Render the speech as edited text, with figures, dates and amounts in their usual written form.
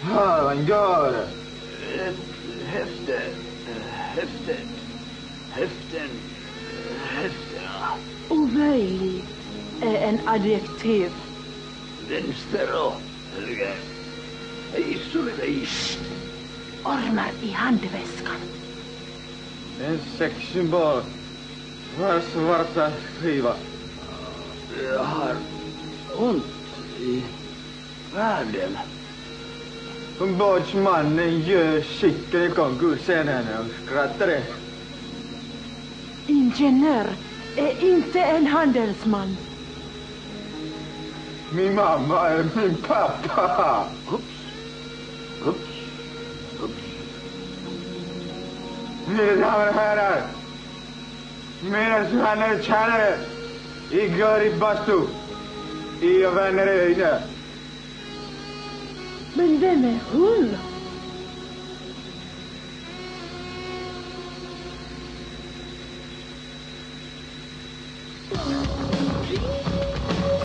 Vad han gör? Häfterna. Omöjlig är en adjektiv. Vänster och höger. Isolist. Ormar i handväskan. En sexsymbol. Var svarta skiva. Jag har ont i världen. Bordsmannen gör cykeln i konkursen och skrattar. Ingenjör är inte en handelsman. Min mamma är min pappa. Ups. Mina damer och herrar. Mina vänner och kärlare. Igår i bastu. I och vänner är inne. Men vem är hon?